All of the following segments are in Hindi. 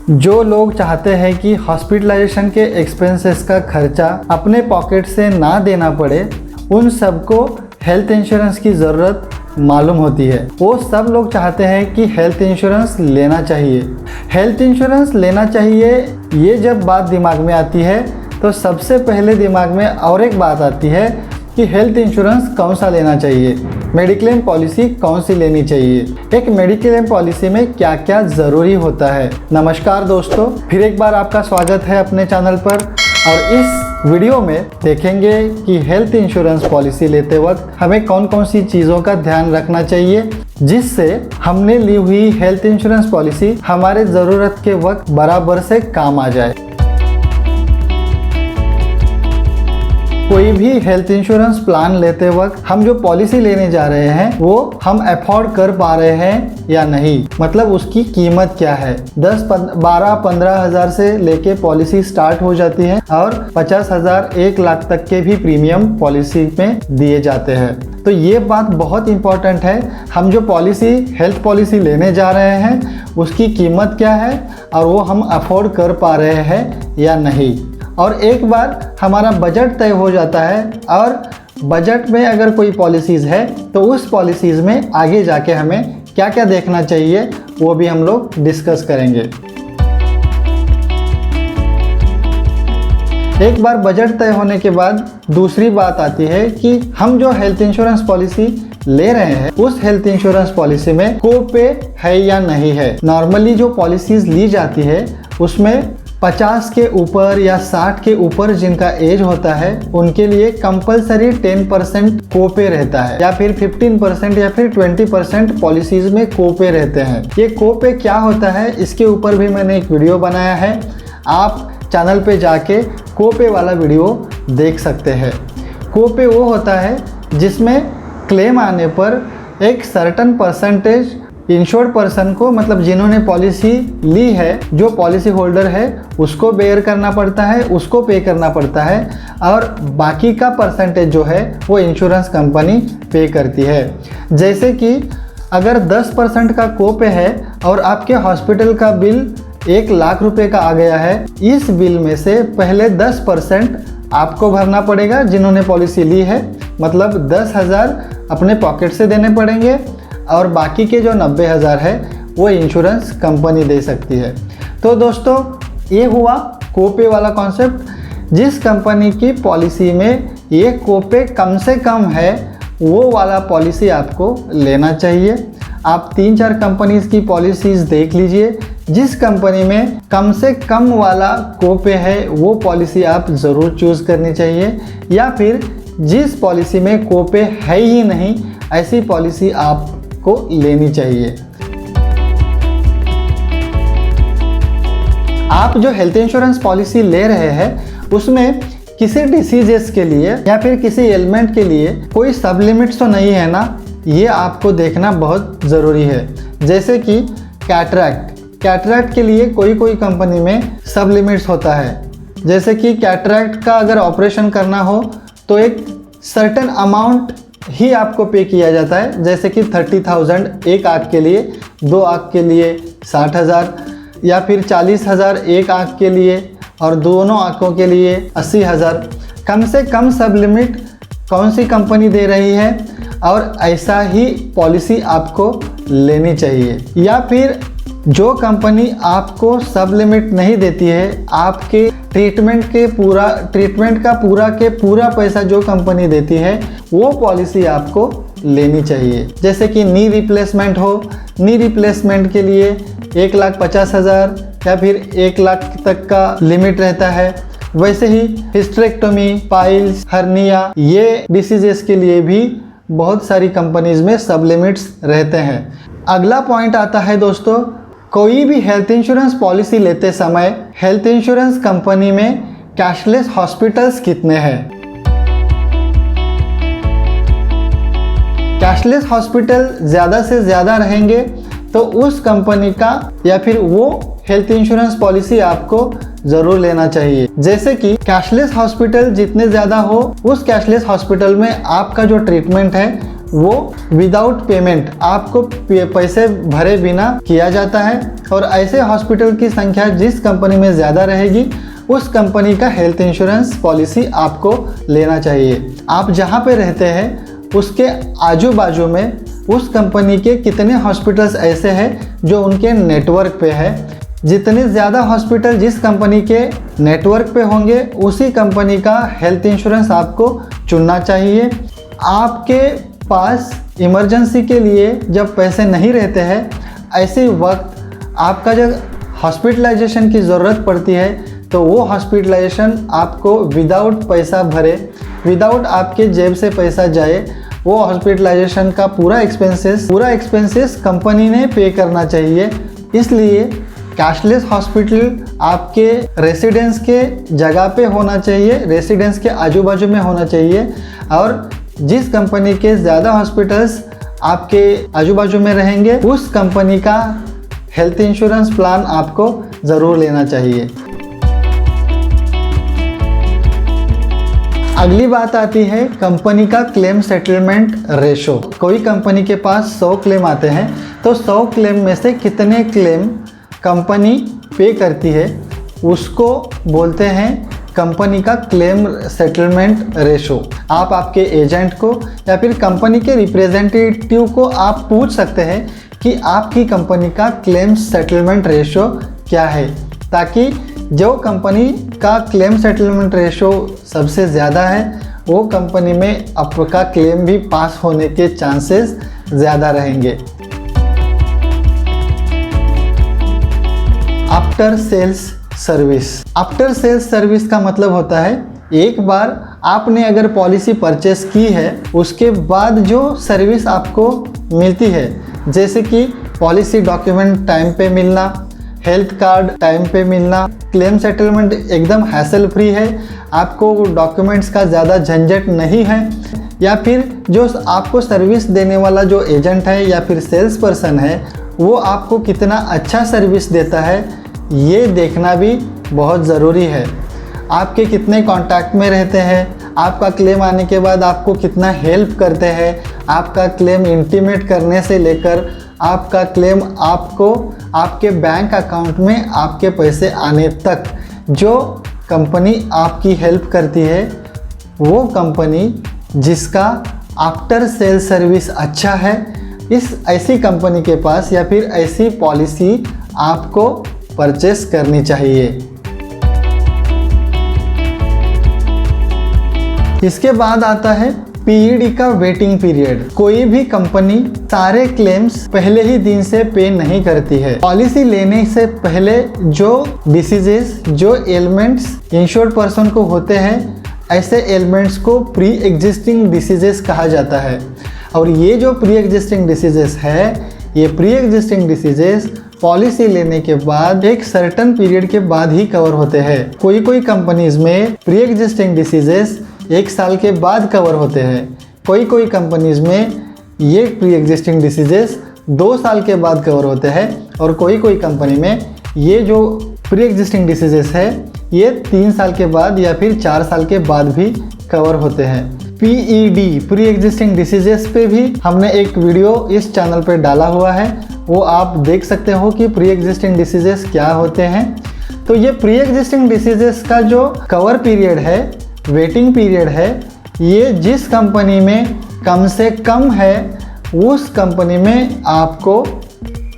जो लोग चाहते हैं कि हॉस्पिटलाइजेशन के एक्सपेंसेस का खर्चा अपने पॉकेट से ना देना पड़े, उन सबको हेल्थ इंश्योरेंस की ज़रूरत मालूम होती है। वो सब लोग चाहते हैं कि हेल्थ इंश्योरेंस लेना चाहिए। हेल्थ इंश्योरेंस लेना चाहिए, ये जब बात दिमाग में आती है तो सबसे पहले दिमाग में और एक बात आती है कि हेल्थ इंश्योरेंस कौन सा लेना चाहिए, मेडिक्लेम पॉलिसी कौन सी लेनी चाहिए, एक मेडिक्लेम पॉलिसी में क्या क्या ज़रूरी होता है। नमस्कार दोस्तों, फिर एक बार आपका स्वागत है अपने चैनल पर। और इस वीडियो में देखेंगे कि हेल्थ इंश्योरेंस पॉलिसी लेते वक्त हमें कौन कौन सी चीज़ों का ध्यान रखना चाहिए, जिससे हमने ली हुई हेल्थ इंश्योरेंस पॉलिसी हमारे ज़रूरत के वक्त बराबर से काम आ जाए। कोई भी हेल्थ इंश्योरेंस प्लान लेते वक्त हम जो पॉलिसी लेने जा रहे हैं वो हम अफोर्ड कर पा रहे हैं या नहीं, मतलब उसकी कीमत क्या है। 10, 12, 15 हज़ार से लेके पॉलिसी स्टार्ट हो जाती है और 50 हज़ार 1 लाख तक के भी प्रीमियम पॉलिसी में दिए जाते हैं। तो ये बात बहुत इंपॉर्टेंट है, हम जो पॉलिसी हेल्थ पॉलिसी लेने जा रहे हैं उसकी कीमत क्या है और वो हम अफोर्ड कर पा रहे हैं या नहीं। और एक बार हमारा बजट तय हो जाता है और बजट में अगर कोई पॉलिसीज़ है तो उस पॉलिसीज़ में आगे जाके हमें क्या क्या देखना चाहिए वो भी हम लोग डिस्कस करेंगे। एक बार बजट तय होने के बाद दूसरी बात आती है कि हम जो हेल्थ इंश्योरेंस पॉलिसी ले रहे हैं उस हेल्थ इंश्योरेंस पॉलिसी में कोपे है या नहीं है। नॉर्मली जो पॉलिसीज़ ली जाती है उसमें 50 के ऊपर या 60 के ऊपर जिनका एज होता है उनके लिए कंपलसरी 10% कोपे रहता है, या फिर 15% या फिर 20% पॉलिसीज़ में कोपे रहते हैं। ये कोपे क्या होता है इसके ऊपर भी मैंने एक वीडियो बनाया है, आप चैनल पे जाके कोपे वाला वीडियो देख सकते हैं। कोपे वो होता है जिसमें क्लेम आने पर एक सर्टन परसेंटेज इंश्योर्ड पर्सन को, मतलब जिन्होंने पॉलिसी ली है, जो पॉलिसी होल्डर है उसको बेयर करना पड़ता है, उसको पे करना पड़ता है, और बाकी का परसेंटेज जो है वो इंश्योरेंस कंपनी पे करती है। जैसे कि अगर 10% का कोपे है और आपके हॉस्पिटल का बिल 1 लाख रुपए का आ गया है, इस बिल में से पहले 10% आपको भरना पड़ेगा जिन्होंने पॉलिसी ली है, मतलब 10 हज़ार अपने पॉकेट से देने पड़ेंगे और बाकी के जो 90 हज़ार है वो इंश्योरेंस कंपनी दे सकती है। तो दोस्तों ये हुआ कोपे वाला कॉन्सेप्ट। जिस कंपनी की पॉलिसी में ये कोपे कम से कम है वो वाला पॉलिसी आपको लेना चाहिए। आप 3-4 कंपनीज़ की पॉलिसीज़ देख लीजिए, जिस कंपनी में कम से कम वाला कोपे है वो पॉलिसी आप ज़रूर चूज़ करनी चाहिए, या फिर जिस पॉलिसी में कोपे है ही नहीं ऐसी पॉलिसी आप को लेनी चाहिए। आप जो हेल्थ इंश्योरेंस पॉलिसी ले रहे हैं उसमें किसी डिसीजेस के लिए या फिर किसी एलिमेंट के लिए कोई सब लिमिट्स तो नहीं है ना, ये आपको देखना बहुत ज़रूरी है। जैसे कि कैटरैक्ट के लिए कोई कंपनी में सब लिमिट्स होता है। जैसे कि कैटरैक्ट का अगर ऑपरेशन करना हो तो एक सर्टेन अमाउंट ही आपको पे किया जाता है, जैसे कि 30,000 एक आँख के लिए, 2 आँख के लिए 60 हज़ार, या फिर 40 हज़ार एक आँख के लिए और दोनों आँखों के लिए 80 हज़ार। कम से कम सब लिमिट कौन सी कंपनी दे रही है और ऐसा ही पॉलिसी आपको लेनी चाहिए। या फिर जो कंपनी आपको सब लिमिट नहीं देती है, आपके ट्रीटमेंट का पूरा पैसा जो कंपनी देती है वो पॉलिसी आपको लेनी चाहिए। जैसे कि नी रिप्लेसमेंट हो, नी रिप्लेसमेंट के लिए 1,50,000 या फिर 1 लाख तक का लिमिट रहता है। वैसे ही हिस्टेरेक्टोमी, पाइल्स, हर्निया, ये डिसीजेस के लिए भी बहुत सारी कंपनीज में सब लिमिट्स रहते हैं। अगला पॉइंट आता है दोस्तों, कोई भी हेल्थ इंश्योरेंस पॉलिसी लेते समय हेल्थ इंश्योरेंस कंपनी में कैशलेस हॉस्पिटल्स कितने हैं। कैशलेस हॉस्पिटल ज़्यादा से ज़्यादा रहेंगे तो उस कंपनी का या फिर वो हेल्थ इंश्योरेंस पॉलिसी आपको ज़रूर लेना चाहिए। जैसे कि कैशलेस हॉस्पिटल जितने ज़्यादा हो, उस कैशलेस हॉस्पिटल में आपका जो ट्रीटमेंट है वो विदाउट पेमेंट आपको पैसे भरे बिना किया जाता है। और ऐसे हॉस्पिटल की संख्या जिस कंपनी में ज़्यादा रहेगी उस कंपनी का हेल्थ इंश्योरेंस पॉलिसी आपको लेना चाहिए। आप जहाँ पे रहते हैं उसके आजू बाजू में उस कंपनी के कितने हॉस्पिटल्स ऐसे हैं जो उनके नेटवर्क पे है। जितने ज़्यादा हॉस्पिटल जिस कंपनी के नेटवर्क पे होंगे उसी कंपनी का हेल्थ इंश्योरेंस आपको चुनना चाहिए। आपके पास इमरजेंसी के लिए जब पैसे नहीं रहते हैं, ऐसे वक्त आपका जब हॉस्पिटलाइजेशन की ज़रूरत पड़ती है तो वो हॉस्पिटलाइजेशन आपको विदाउट पैसा भरे, विदाउट आपके जेब से पैसा जाए, वो हॉस्पिटलाइजेशन का पूरा एक्सपेंसेस कंपनी ने पे करना चाहिए। इसलिए कैशलेस हॉस्पिटल आपके रेसिडेंस के जगह पे होना चाहिए, रेसिडेंस के आजू बाजू में होना चाहिए। और जिस कंपनी के ज़्यादा हॉस्पिटल्स आपके आजू बाजू में रहेंगे उस कंपनी का हेल्थ इंश्योरेंस प्लान आपको ज़रूर लेना चाहिए। अगली बात आती है कंपनी का क्लेम सेटलमेंट रेशो। कोई कंपनी के पास 100 क्लेम आते हैं तो 100 क्लेम में से कितने क्लेम कंपनी पे करती है उसको बोलते हैं कंपनी का क्लेम सेटलमेंट रेशो। आप आपके एजेंट को या फिर कंपनी के रिप्रेजेंटेटिव को आप पूछ सकते हैं कि आपकी कंपनी का क्लेम सेटलमेंट रेशो क्या है, ताकि जो कंपनी का क्लेम सेटलमेंट रेशो सबसे ज़्यादा है वो कंपनी में आपका क्लेम भी पास होने के चांसेस ज़्यादा रहेंगे। After sales service. After sales service का मतलब होता है एक बार आपने अगर पॉलिसी परचेस की है उसके बाद जो सर्विस आपको मिलती है, जैसे कि पॉलिसी डॉक्यूमेंट टाइम पे मिलना, हेल्थ कार्ड टाइम पे मिलना, क्लेम सेटलमेंट एकदम हैसल फ्री है, आपको डॉक्यूमेंट्स का ज़्यादा झंझट नहीं है, या फिर जो आपको सर्विस देने वाला जो एजेंट है या फिर सेल्स पर्सन है वो आपको कितना अच्छा सर्विस देता है, ये देखना भी बहुत ज़रूरी है। आपके कितने कांटेक्ट में रहते हैं, आपका क्लेम आने के बाद आपको कितना हेल्प करते हैं, आपका क्लेम इंटीमेट करने से लेकर आपका क्लेम आपको आपके बैंक अकाउंट में आपके पैसे आने तक जो कंपनी आपकी हेल्प करती है वो कंपनी जिसका आफ्टर सेल सर्विस अच्छा है, इस ऐसी कंपनी के पास या फिर ऐसी पॉलिसी आपको परचेस करनी चाहिए। इसके बाद आता है पीईडी का वेटिंग पीरियड। कोई भी कंपनी सारे क्लेम्स पहले ही दिन से पे नहीं करती है। पॉलिसी लेने से पहले जो डिसीजेस, जो एलिमेंट्स इंश्योर्ड पर्सन को होते हैं, ऐसे एलिमेंट्स को प्री एग्जिस्टिंग डिसीजेस कहा जाता है। और ये जो प्री एग्जिस्टिंग डिसीजेस है, ये प्री एग्जिस्टिंग डिसीजेस पॉलिसी लेने के बाद एक सर्टेन पीरियड के बाद ही कवर होते हैं। कोई कंपनीज में प्री एग्जिस्टिंग डिसीजेस 1 साल के बाद कवर होते हैं, कोई कंपनीज में ये प्री एग्जिस्टिंग डिसीजेस 2 साल के बाद कवर होते हैं, और कोई कंपनी में ये जो प्री एग्जिस्टिंग डिसीजेस है ये 3 साल के बाद या फिर 4 साल के बाद भी कवर होते हैं। पीईडी प्री एग्जिस्टिंग डिसीजेस पे भी हमने एक वीडियो इस चैनल पे डाला हुआ है, वो आप देख सकते हो कि प्री एग्जिस्टिंग डिसीजेस क्या होते हैं। तो ये प्री एग्जिस्टिंग डिसीजेस का जो कवर पीरियड है, वेटिंग पीरियड है, ये जिस कंपनी में कम से कम है उस कंपनी में आपको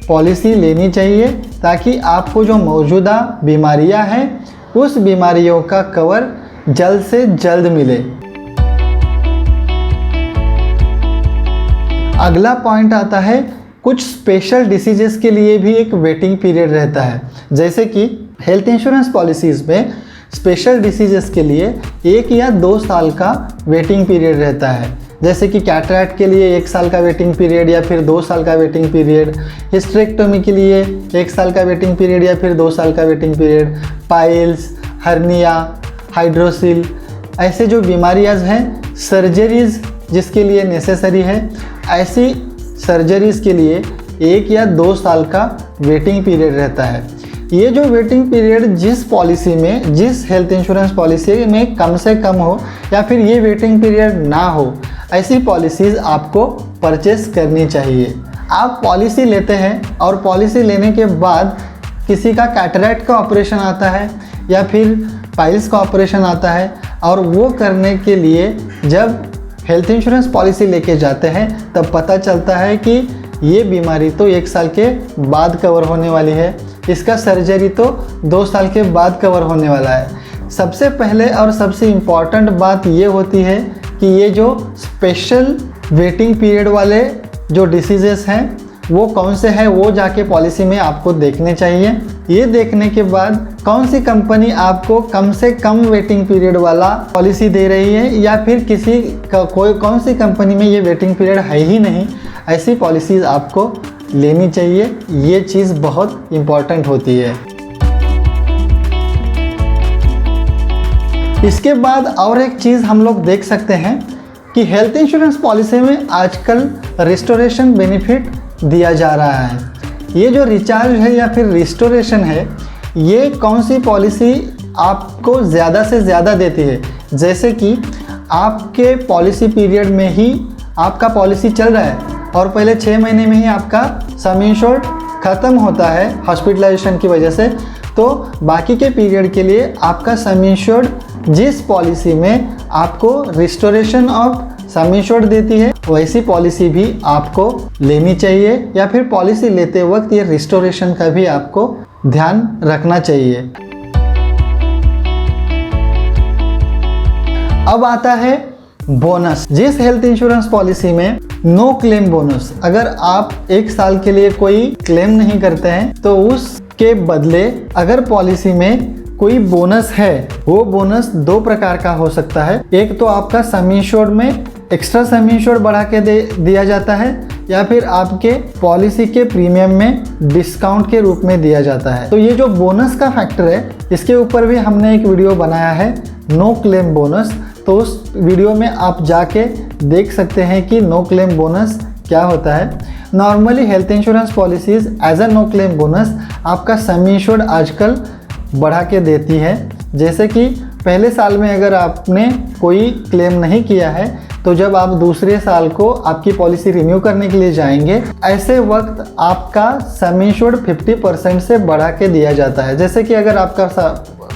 पॉलिसी लेनी चाहिए, ताकि आपको जो मौजूदा बीमारियां हैं उस बीमारियों का कवर जल्द से जल्द मिले। अगला पॉइंट आता है कुछ स्पेशल डिसीजेस के लिए भी एक वेटिंग पीरियड रहता है। जैसे कि हेल्थ इंश्योरेंस पॉलिसीज़ में स्पेशल डिसीजेस के लिए 1 या 2 साल का वेटिंग पीरियड रहता है। जैसे कि कैटरैक्ट के लिए 1 साल का वेटिंग पीरियड या फिर 2 साल का वेटिंग पीरियड, हिस्टेरेक्टोमी के लिए 1 साल का वेटिंग पीरियड या फिर 2 साल का waiting period, piles, hernia, hydrocele, ऐसे जो बीमारियाँ हैं, सर्जरीज जिसके लिए नेसेसरी है, ऐसी सर्जरीज के लिए 1 या 2 साल का वेटिंग पीरियड रहता है। ये जो वेटिंग पीरियड जिस पॉलिसी में, जिस हेल्थ इंश्योरेंस पॉलिसी में कम से कम हो या फिर ये वेटिंग पीरियड ना हो, ऐसी पॉलिसीज़ आपको परचेस करनी चाहिए। आप पॉलिसी लेते हैं और पॉलिसी लेने के बाद किसी का कैटरेक्ट का ऑपरेशन आता है या फिर पाइल्स का ऑपरेशन आता है, और वो करने के लिए जब हेल्थ इंश्योरेंस पॉलिसी लेके जाते हैं तब पता चलता है कि ये बीमारी तो 1 साल के बाद कवर होने वाली है, इसका सर्जरी तो 2 साल के बाद कवर होने वाला है। सबसे पहले और सबसे इम्पॉर्टेंट बात ये होती है कि ये जो स्पेशल वेटिंग पीरियड वाले जो डिसीजेस हैं वो कौन से हैं, वो जाके पॉलिसी में आपको देखने चाहिए। ये देखने के बाद कौन सी कंपनी आपको कम से कम वेटिंग पीरियड वाला पॉलिसी दे रही है, या फिर किसी का कौन सी कंपनी में ये वेटिंग पीरियड है ही नहीं, ऐसी पॉलिसीज़ आपको लेनी चाहिए। ये चीज़ बहुत इम्पॉर्टेंट होती है। इसके बाद और एक चीज़ हम लोग देख सकते हैं कि हेल्थ इंश्योरेंस पॉलिसी में आजकल रिस्टोरेशन बेनिफिट दिया जा रहा है। ये जो रिचार्ज है या फिर रिस्टोरेशन है, ये कौन सी पॉलिसी आपको ज़्यादा से ज़्यादा देती है। जैसे कि आपके पॉलिसी पीरियड में ही आपका पॉलिसी चल रहा है और पहले 6 महीने में ही आपका सम इंश्योर्ड ख़त्म होता है हॉस्पिटलाइजेशन की वजह से, तो बाकी के पीरियड के लिए आपका सम इंश्योर्ड जिस पॉलिसी में आपको रिस्टोरेशन ऑफ सम इंश्योर्ड देती है, वैसी पॉलिसी भी आपको लेनी चाहिए, या फिर पॉलिसी लेते वक्त ये रिस्टोरेशन का भी आपको ध्यान रखना चाहिए। अब आता है बोनस। जिस हेल्थ इंश्योरेंस पॉलिसी में नो क्लेम बोनस, अगर आप 1 साल के लिए कोई क्लेम नहीं करते हैं तो उसके बदले अगर पॉलिसी में कोई बोनस है, वो बोनस 2 प्रकार का हो सकता है। एक तो आपका सम इंश्योर्ड में एक्स्ट्रा सम इंश्योर्ड बढ़ा के दिया जाता है, या फिर आपके पॉलिसी के प्रीमियम में डिस्काउंट के रूप में दिया जाता है। तो ये जो बोनस का फैक्टर है, इसके ऊपर भी हमने एक वीडियो बनाया है, नो क्लेम बोनस। तो उस वीडियो में आप जाके देख सकते हैं कि नो क्लेम बोनस क्या होता है। Normally health insurance policies as a no claim bonus आपका सम इंश्योर्ड आजकल बढ़ा के देती है। जैसे कि पहले साल में अगर आपने कोई क्लेम नहीं किया है, तो जब आप दूसरे साल को आपकी पॉलिसी रिन्यू करने के लिए जाएंगे, ऐसे वक्त आपका सम इंश्योर्ड 50% से बढ़ा के दिया जाता है। जैसे कि अगर आपका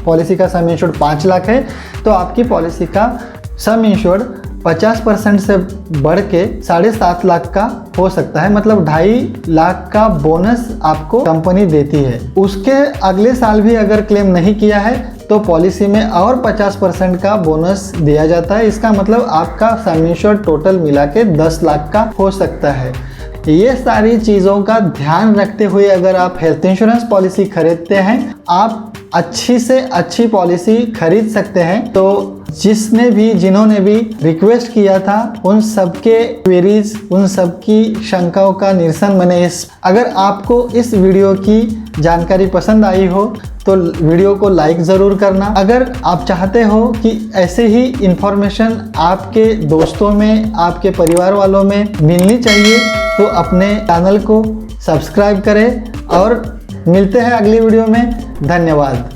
पॉलिसी का सम इंश्योर्ड 5 लाख है, तो आपकी पॉलिसी का सम इंश्योर्ड 50% से बढ़ के 7.5 लाख का हो सकता है, मतलब 2.5 लाख का बोनस आपको कंपनी देती है। उसके अगले साल भी अगर क्लेम नहीं किया है तो पॉलिसी में और 50% का बोनस दिया जाता है। इसका मतलब आपका सम इंश्योर्ड टोटल मिला के 10 लाख का हो सकता है। ये सारी चीज़ों का ध्यान रखते हुए अगर आप हेल्थ इंश्योरेंस पॉलिसी खरीदते हैं, आप अच्छी से अच्छी पॉलिसी खरीद सकते हैं। तो जिन्होंने भी रिक्वेस्ट किया था, उन सबके क्वेरीज, उन सबकी शंकाओं का निरसन मैंने अगर आपको इस वीडियो की जानकारी पसंद आई हो तो वीडियो को लाइक ज़रूर करना। अगर आप चाहते हो कि ऐसे ही इन्फॉर्मेशन आपके दोस्तों में, आपके परिवार वालों में मिलनी चाहिए, तो अपने चैनल को सब्सक्राइब करें और मिलते हैं अगली वीडियो में। धन्यवाद।